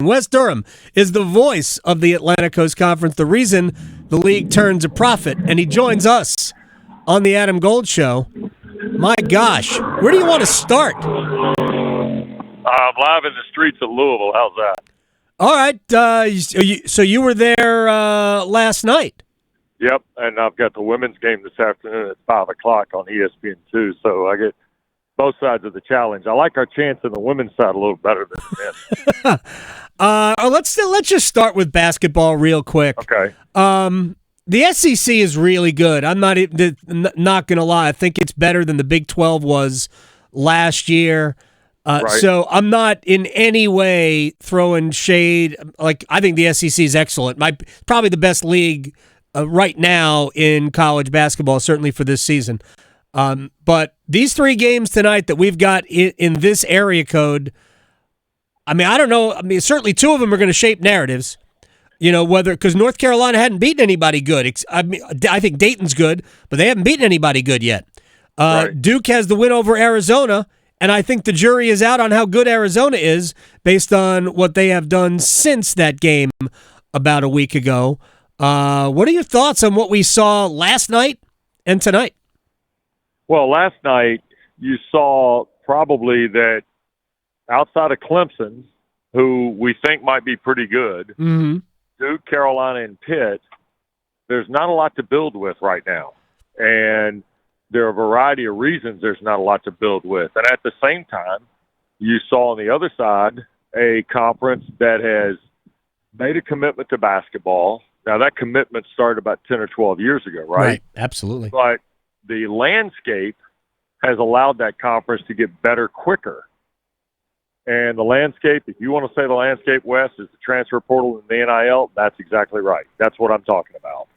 Wes Durham is the voice of the Atlantic Coast Conference, the reason the league turns a profit, and he joins us on the Adam Gold Show. My gosh, where do you want to start? I'm live in the streets of Louisville. How's that? All right, so you were there last night. Yep, and I've got the women's game this afternoon at 5 o'clock on ESPN2, so I get both sides of the challenge. I like our chance on the women's side a little better than the men. Let's just start with basketball real quick. Okay. The SEC is really good. I'm not going to lie. I think it's better than the Big 12 was last year. Right. So I'm not in any way throwing shade. Like, I think the SEC is excellent. Probably the best league right now in college basketball, certainly for this season. But these 3 games tonight that we've got in this area code, I mean, I don't know. I mean, certainly 2 of them are going to shape narratives. You know, whether because North Carolina hadn't beaten anybody good. I mean, I think Dayton's good, but they haven't beaten anybody good yet. Right. Duke has the win over Arizona, and I think the jury is out on how good Arizona is based on what they have done since that game about a week ago. What are your thoughts on what we saw last night and tonight? Well, last night you saw probably that outside of Clemson, who we think might be pretty good, Duke, Carolina, and Pitt, there's not a lot to build with right now. And there are a variety of reasons there's not a lot to build with. And at the same time, you saw on the other side a conference that has made a commitment to basketball. Now, that commitment started about 10 or 12 years ago, right? Right, absolutely. But the landscape has allowed that conference to get better quicker. And the landscape, if you want to say the landscape, West, is the transfer portal and the NIL, that's exactly right. That's what I'm talking about.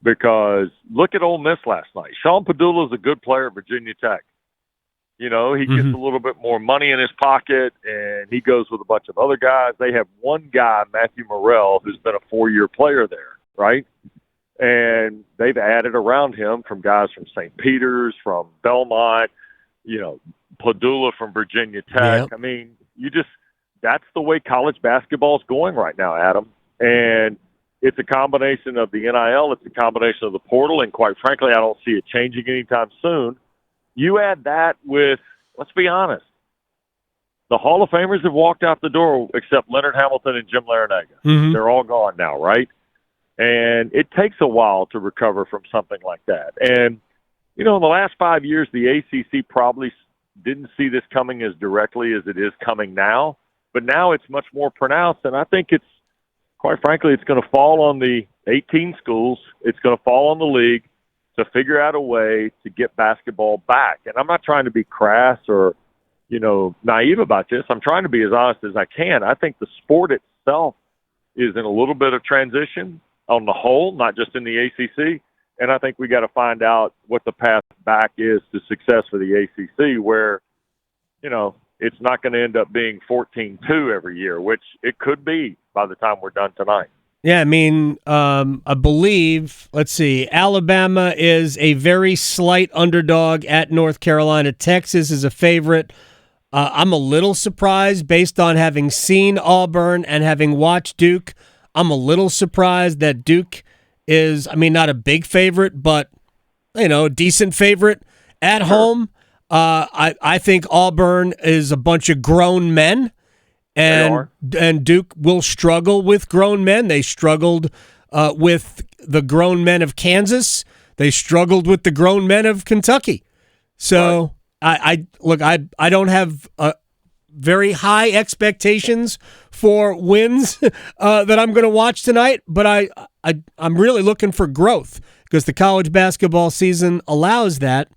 Because look at Ole Miss last night. Sean Padula is a good player at Virginia Tech. You know, he gets a little bit more money in his pocket, and he goes with a bunch of other guys. They have one guy, Matthew Morrell, who's been a 4-year player there, right? And they've added around him from guys from St. Peter's, from Belmont, you know, Padula from Virginia Tech. Yep. I mean, that's the way college basketball is going right now, Adam. And it's a combination of the NIL, it's a combination of the portal, and quite frankly, I don't see it changing anytime soon. You add that with, let's be honest, the Hall of Famers have walked out the door except Leonard Hamilton and Jim Larinaga. They're all gone now, right? And it takes a while to recover from something like that. And, you know, in the last 5 years, the ACC probably didn't see this coming as directly as it is coming now, but now it's much more pronounced, and I think it's, quite frankly, it's going to fall on the 18 schools. It's going to fall on the league to figure out a way to get basketball back. And I'm not trying to be crass or, you know, naive about this. I'm trying to be as honest as I can. I think the sport itself is in a little bit of transition on the whole, not just in the ACC. And I think we got to find out what the path back is to success for the ACC, where, you know, it's not going to end up being 14-2 every year, which it could be by the time we're done tonight. Yeah, I mean, I believe, let's see, Alabama is a very slight underdog at North Carolina. Texas is a favorite. I'm a little surprised based on having seen Auburn and having watched Duke. I'm a little surprised that Duke is, I mean, not a big favorite, but, you know, a decent favorite at home. I think Auburn is a bunch of grown men, and Duke will struggle with grown men. They struggled with the grown men of Kansas. They struggled with the grown men of Kentucky. So I don't have very high expectations for wins that I'm going to watch tonight, but I'm really looking for growth because the college basketball season allows that.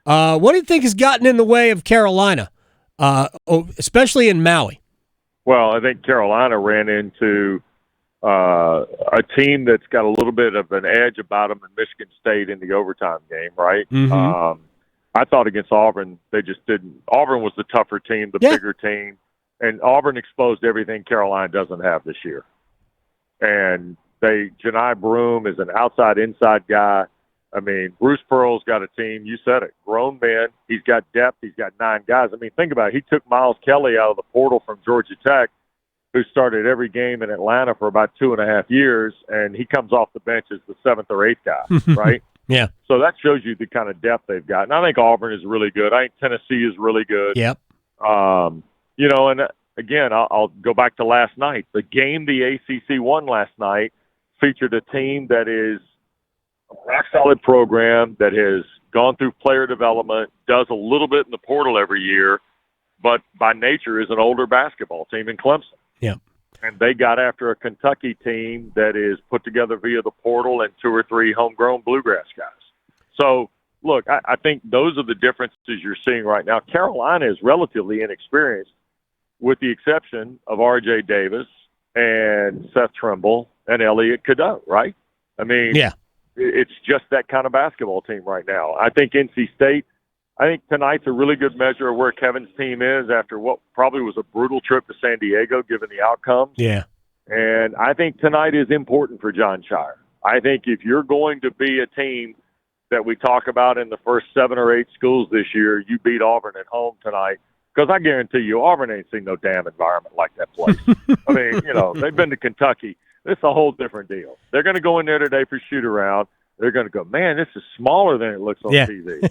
What do you think has gotten in the way of Carolina, especially in Maui? Well, I think Carolina ran into a team that's got a little bit of an edge about them in Michigan State in the overtime game, right? I thought against Auburn, they just didn't. Auburn was the tougher team, the bigger team, and Auburn exposed everything Carolina doesn't have this year. And Janai Broome is an outside-inside guy. I mean, Bruce Pearl's got a team. You said it. Grown men. He's got depth. He's got 9 guys. I mean, think about it. He took Miles Kelly out of the portal from Georgia Tech, who started every game in Atlanta for about 2.5 years, and he comes off the bench as the 7th or 8th guy, right? Yeah. So that shows you the kind of depth they've got. And I think Auburn is really good. I think Tennessee is really good. Yep. And again, I'll go back to last night. The game the ACC won last night featured a team that is a rock-solid program that has gone through player development, does a little bit in the portal every year, but by nature is an older basketball team in Clemson. Yeah. And they got after a Kentucky team that is put together via the portal and 2 or 3 homegrown bluegrass guys. So, look, I think those are the differences you're seeing right now. Carolina is relatively inexperienced, with the exception of R.J. Davis and Seth Trimble and Elliott Cadeau, right? I mean, yeah. It's just that kind of basketball team right now. I think NC State, I think tonight's a really good measure of where Kevin's team is after what probably was a brutal trip to San Diego, given the outcomes. Yeah. And I think tonight is important for John Shire. I think if you're going to be a team that we talk about in the first 7 or 8 schools this year, you beat Auburn at home tonight. Because I guarantee you, Auburn ain't seen no damn environment like that place. I mean, they've been to Kentucky. It's a whole different deal. They're going to go in there today for shoot-around. They're going to go, man, this is smaller than it looks on TV.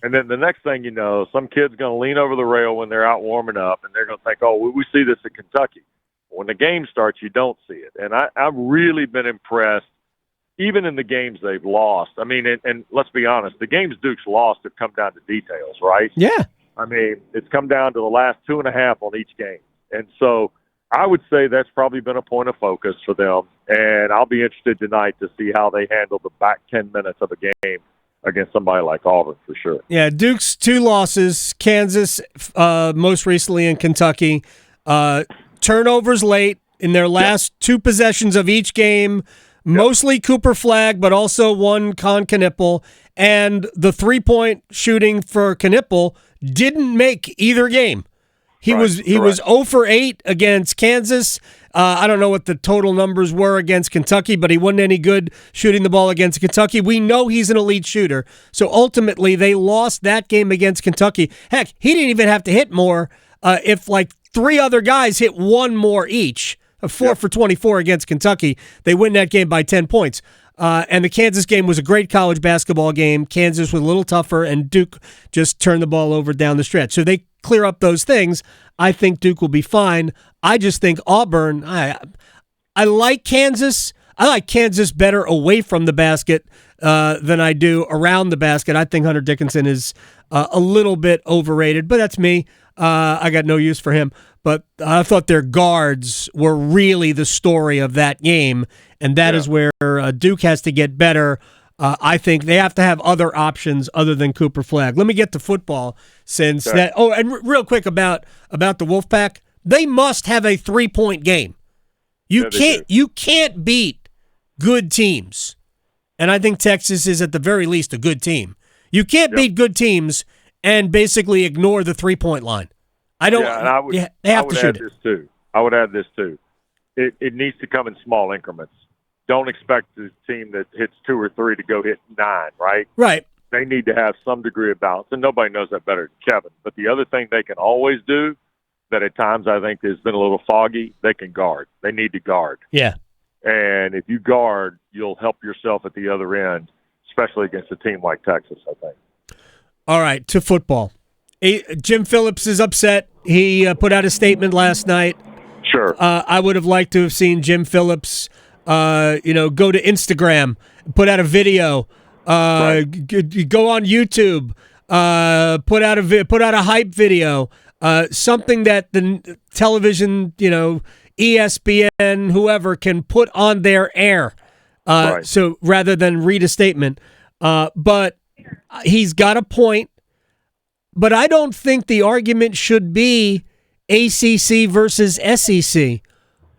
And then the next thing you know, some kid's going to lean over the rail when they're out warming up, and they're going to think, oh, we see this at Kentucky. When the game starts, you don't see it. And I've really been impressed, even in the games they've lost. I mean, and let's be honest, the games Duke's lost have come down to details, right? Yeah. I mean, it's come down to the last 2.5 on each game. And so I would say that's probably been a point of focus for them. And I'll be interested tonight to see how they handle the back 10 minutes of a game against somebody like Auburn for sure. Yeah, Duke's 2 losses, Kansas most recently in Kentucky. Turnovers late in their last 2 possessions of each game, mostly Cooper Flagg, but also one Con Knipple. And the 3-point shooting for Knipple didn't make either game. He was 0 for 8 against Kansas. I don't know what the total numbers were against Kentucky, but he wasn't any good shooting the ball against Kentucky. We know he's an elite shooter. So ultimately, they lost that game against Kentucky. Heck, he didn't even have to hit more if like 3 other guys hit 1 more each. 4 for 24 against Kentucky. They win that game by 10 points. And the Kansas game was a great college basketball game. Kansas was a little tougher, and Duke just turned the ball over down the stretch. So they clear up those things. I think Duke will be fine. I just think Auburn, I like Kansas. I like Kansas better away from the basket than I do around the basket. I think Hunter Dickinson is a little bit overrated, but that's me. I got no use for him. But I thought their guards were really the story of that game, and that is where Duke has to get better. I think they have to have other options other than Cooper Flagg. Let me get to football since that. Oh, and real quick about the Wolfpack, they must have a 3-point game. You can't beat good teams, and I think Texas is at the very least a good team. You can't beat good teams and basically ignore the 3-point line. I don't. Yeah, and I would, they have I would to shoot add this too. I would add this too. It needs to come in small increments. Don't expect the team that hits 2 or 3 to go hit 9, right? Right. They need to have some degree of balance, and nobody knows that better than Kevin. But the other thing they can always do that at times I think has been a little foggy, they can guard. They need to guard. Yeah. And if you guard, you'll help yourself at the other end, especially against a team like Texas, I think. All right, to football. Jim Phillips is upset. He put out a statement last night. Sure. I would have liked to have seen Jim Phillips, go to Instagram, put out a video, go on YouTube, put out a hype video, something that the television, ESPN, whoever can put on their air. So rather than read a statement, but he's got a point. But I don't think the argument should be ACC versus SEC.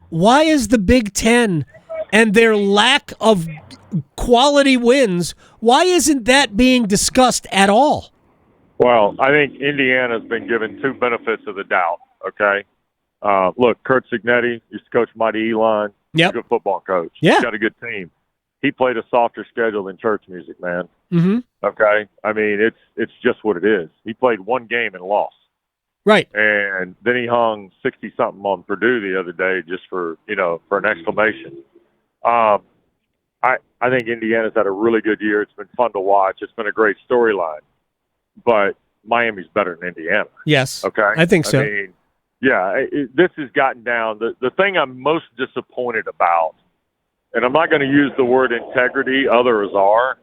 Why is the Big Ten and their lack of quality wins, why isn't that being discussed at all? Well, I think Indiana's been given 2 benefits of the doubt, okay? Look, Kurt Cignetti used to coach Mighty Elon. He's a good football coach. Yeah. He's got a good team. He played a softer schedule than church music, man. Mm-hmm. Okay? I mean, it's just what it is. He played 1 game and lost. Right. And then he hung 60-something on Purdue the other day just for an exclamation. I think Indiana's had a really good year. It's been fun to watch. It's been a great storyline. But Miami's better than Indiana. Yes. Okay? I think so. I mean, yeah, this has gotten down. The thing I'm most disappointed about, and I'm not going to use the word integrity, others are,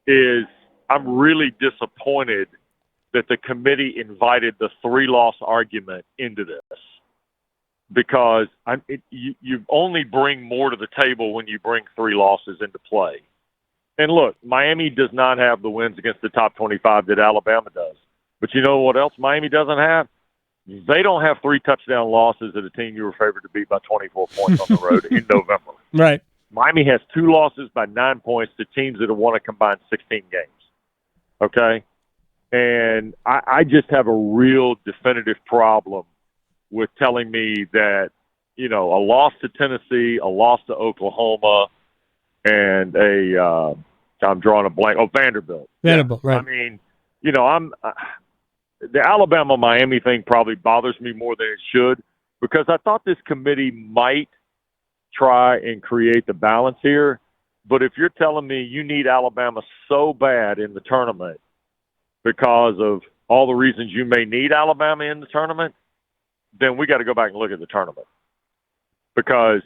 is I'm really disappointed that the committee invited the 3-loss argument into this, because you only bring more to the table when you bring 3 losses into play. And look, Miami does not have the wins against the top 25 that Alabama does. But you know what else Miami doesn't have? They don't have 3 touchdown losses at a team you were favored to beat by 24 points on the road in November. Right. Miami has 2 losses by 9 points to teams that have won a combined 16 games. Okay? And I just have a real definitive problem with telling me that, a loss to Tennessee, a loss to Oklahoma, and I'm drawing a blank. Oh, Vanderbilt. Vanderbilt, yeah. Right. I mean, the Alabama-Miami thing probably bothers me more than it should, because I thought this committee might try and create the balance here. But if you're telling me you need Alabama so bad in the tournament because of all the reasons you may need Alabama in the tournament, then we got to go back and look at the tournament. Because,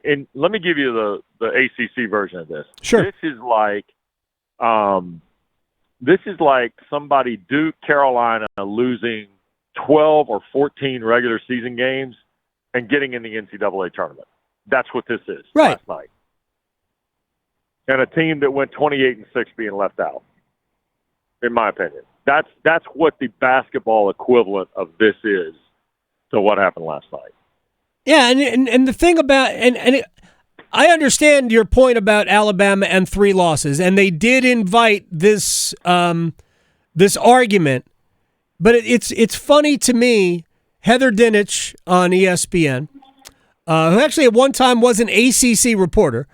and let me give you the ACC version of this. Sure. This is like somebody Duke Carolina losing 12 or 14 regular season games and getting in the NCAA tournament. That's what this is last night. And a team that went 28-6 being left out, in my opinion. That's what the basketball equivalent of this is to what happened last night. Yeah, and the thing about I understand your point about Alabama and 3 losses, and they did invite this this argument, but it's funny to me. Heather Dinich on ESPN, who actually at one time was an ACC reporter,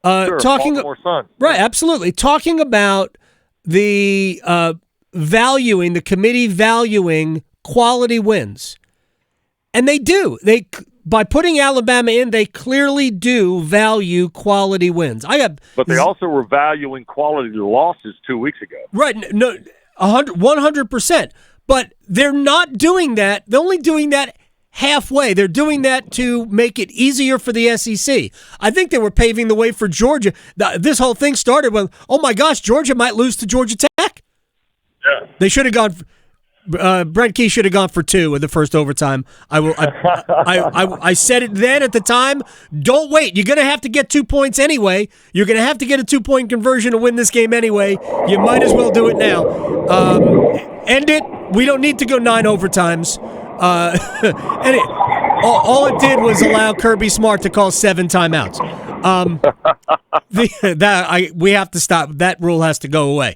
talking Baltimore Sun. Right, absolutely, talking about the the committee valuing quality wins, and they do. By putting Alabama in, they clearly do value quality wins. But they also were valuing quality losses 2 weeks ago. Right, no, 100%. But they're not doing that. They're only doing that halfway. They're doing that to make it easier for the SEC. I think they were paving the way for Georgia. This whole thing started with, oh my gosh, Georgia might lose to Georgia Tech. Yeah. They should have gone. Brent Key should have gone for 2 in the first overtime. I said it then at the time. Don't wait. You're going to have to get 2 points anyway. You're going to have to get a 2-point conversion to win this game anyway. You might as well do it now. End it. We don't need to go 9 overtimes. And all it did was allow Kirby Smart to call 7 timeouts. We have to stop. That rule has to go away.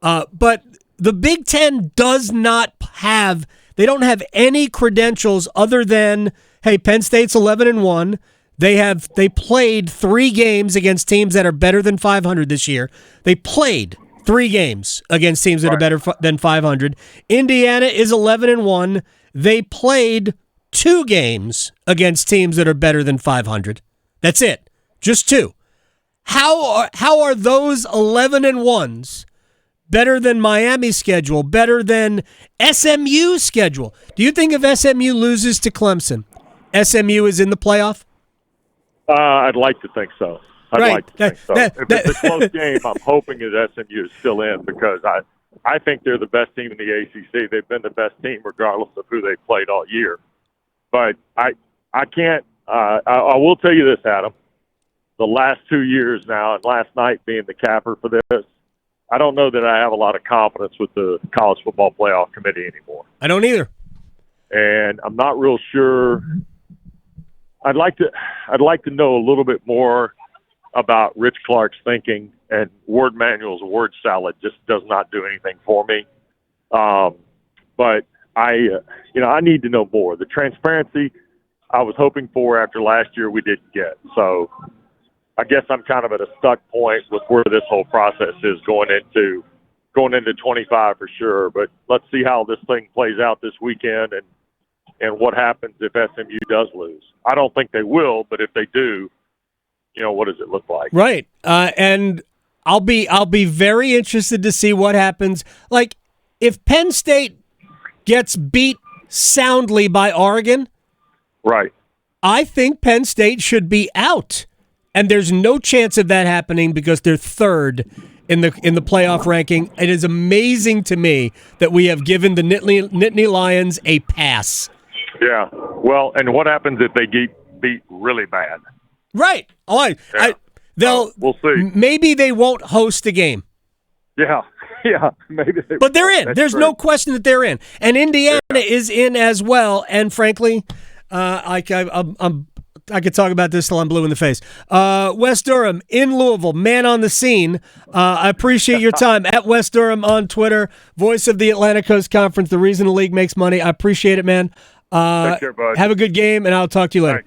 But the Big Ten does not have, they don't have any credentials other than, hey, Penn State's 11-1. They played 3 games against teams that are better than 500 this year. They played 3 games against teams that are better than 500. Indiana is 11-1. They played 2 games against teams that are better than 500. That's it. Just 2. How are those 11-1s better than Miami's schedule, better than SMU's schedule? Do you think if SMU loses to Clemson, SMU is in the playoff? I'd like to think so. If it's a close game, I'm hoping that SMU is still in, because I think they're the best team in the ACC. They've been the best team regardless of who they played all year. But I can't I will tell you this, Adam. The last 2 years now, and last night being the capper for this, I don't know that I have a lot of confidence with the College Football Playoff Committee anymore. I don't either. And I'm not real sure. I'd like to know a little bit more about Rich Clark's thinking, and Ward Manuel's word salad just does not do anything for me. But I need to know more. The transparency I was hoping for after last year we didn't get. So I guess I'm kind of at a stuck point with where this whole process is going into going into 25 for sure. But let's see how this thing plays out this weekend and what happens if SMU does lose. I don't think they will, but if they do, what does it look like? Right. And I'll be very interested to see what happens. Like, if Penn State gets beat soundly by Oregon, right, I think Penn State should be out. And there's no chance of that happening because they're third in the playoff ranking. It is amazing to me that we have given the Nittany Lions a pass. Yeah. Well, and what happens if they get beat really bad? Right. We'll see. Maybe they won't host a game. Yeah. Maybe. But they're in. There's true. no question that they're in, and Indiana is in as well. And frankly, I could talk about this till I'm blue in the face. West Durham in Louisville, man on the scene. I appreciate your time at West Durham on Twitter, voice of the Atlantic Coast Conference, the reason the league makes money. I appreciate it, man. Take care, bud. Have a good game, and I'll talk to you later.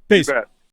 Thanks. Peace. You bet.